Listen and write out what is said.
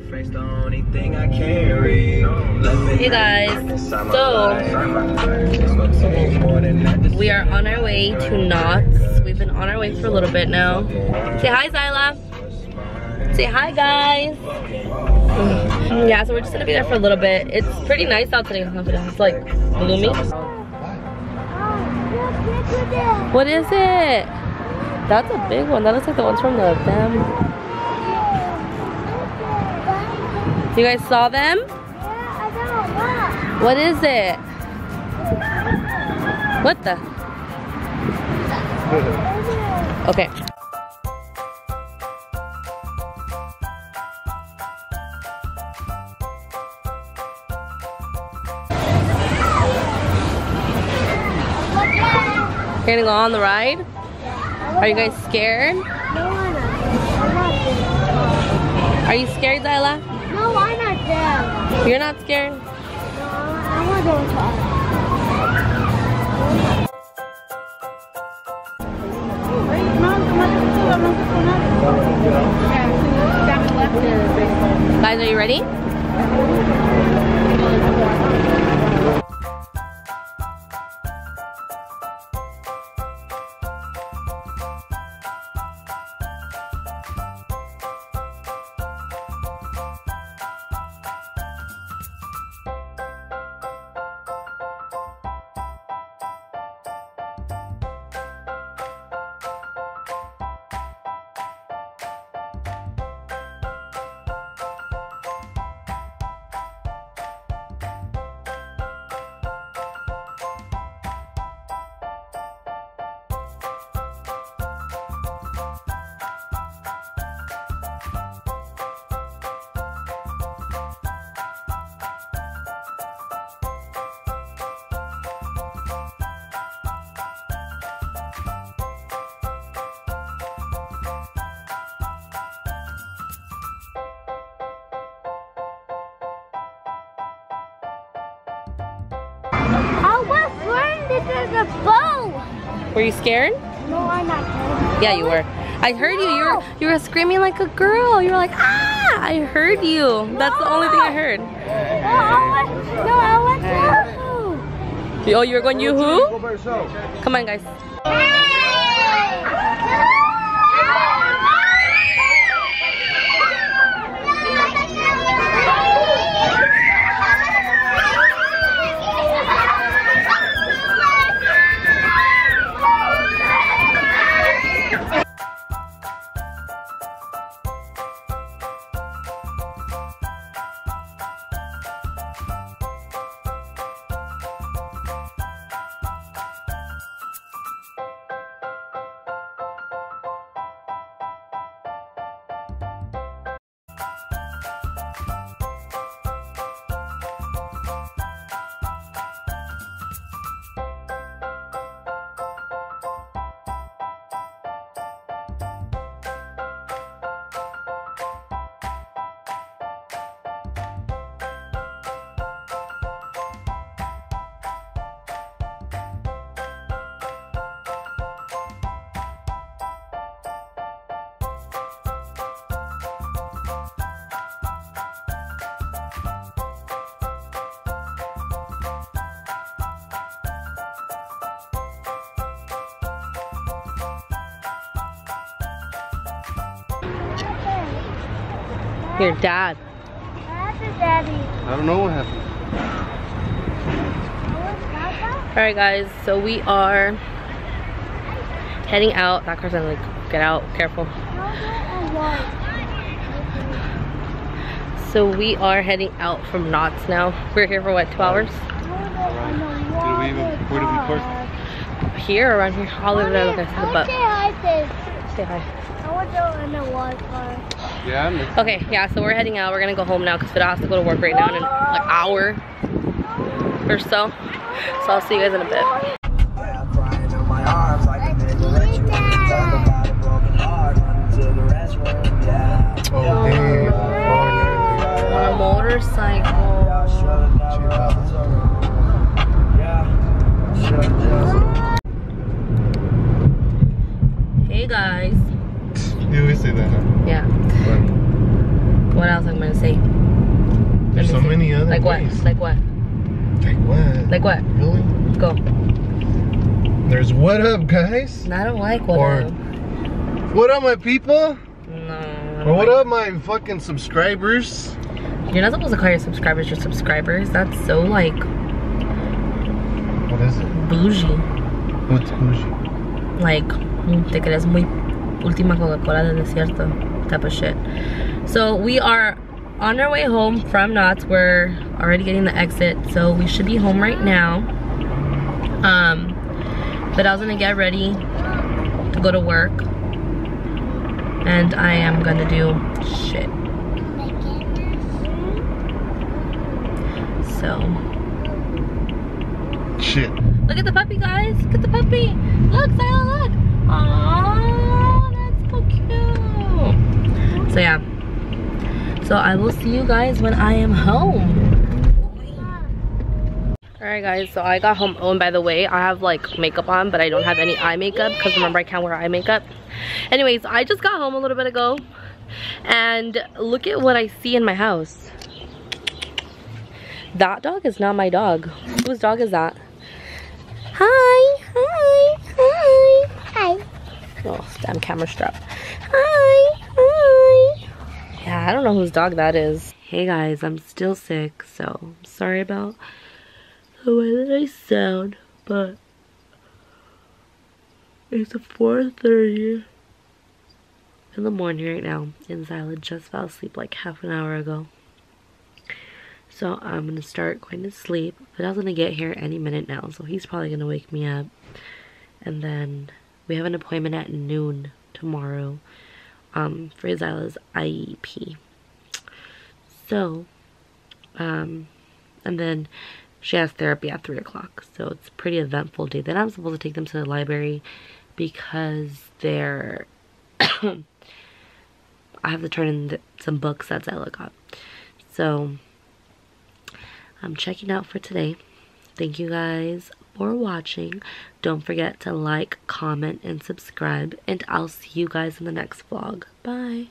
Hey guys, so we are on our way to Knott's. We've been on our way for a little bit now. Say hi, Zyla. Say hi, guys. Yeah, so we're just gonna be there for a little bit. It's pretty nice out today. It's like gloomy. What is it? That's a big one. That looks like the ones from the dam. You guys saw them? Yeah, I don't know. What is it? What the? Okay. You're gonna go on the ride? Are you guys scared? No, I'm not. Are you scared, Zyla? No, I'm not scared. You're not scared? No, I want to go to Guys, are you ready? I was learning this is a bow. Were you scared? No, I'm not scared. Yeah, you were. I heard you. You were screaming like a girl. You were like, ah! I heard you. That's the only thing I heard. No, I want to. Oh, you were going yoo-hoo? Come on, guys. Your dad. That's a daddy. I don't know what happened. Alright guys, so we are heading out. That car's gonna like get out, careful. So we are heading out from Knott's now. We're here for what, 2 hours? Where did we park? Here, around here, all over there. Look, I see the butt. Say hi, Say hi. I want to go in the water. Yeah. Okay, yeah, so we're heading out. We're gonna go home now because Fidel has to go to work right now in like an hour or so. So I'll see you guys in a bit. On a motorcycle. Hey guys. You always say that, huh? Yeah. What else I'm gonna say? There's so many other like ways. what? Like what? Like what? Like what? Really? Go. There's what up, guys? I don't like what Or up. what up, my people? No. Or what up, my fucking subscribers? You're not supposed to call your subscribers your subscribers. That's so like. What is it? Bougie. What's bougie? Like, te crees muy última Coca-Cola del desierto type of shit. So we are on our way home from Knott's. We're already getting the exit, so we should be home right now. But I was gonna get ready to go to work, and I am gonna do shit. So Shit. look at the puppy, guys. Look at the puppy. Look, Sila, look. Aww, that's so cute. So yeah. So I will see you guys when I am home. Alright guys, so I got home. Oh, and by the way, I have like makeup on, but I don't have any eye makeup because remember I can't wear eye makeup. Anyways, I just got home a little bit ago, and look at what I see in my house. That dog is not my dog. Whose dog is that? Hi, hi, hi. Hi. Oh, damn camera strap. Hi, hi. Yeah, I don't know whose dog that is. Hey guys, I'm still sick, so I'm sorry about the way that I sound, but it's 4:30 in the morning right now, and Zyla just fell asleep like half an hour ago. So I'm gonna start going to sleep, but I was gonna get here any minute now, so he's probably gonna wake me up. And then we have an appointment at noon tomorrow for Zyla's IEP. So, and then she has therapy at 3 o'clock, so it's a pretty eventful day. Then I'm supposed to take them to the library because they're I have to turn in some books that Zyla got. So I'm checking out for today. Thank you guys for watching. Don't forget to like, comment, and subscribe, and I'll see you guys in the next vlog. Bye.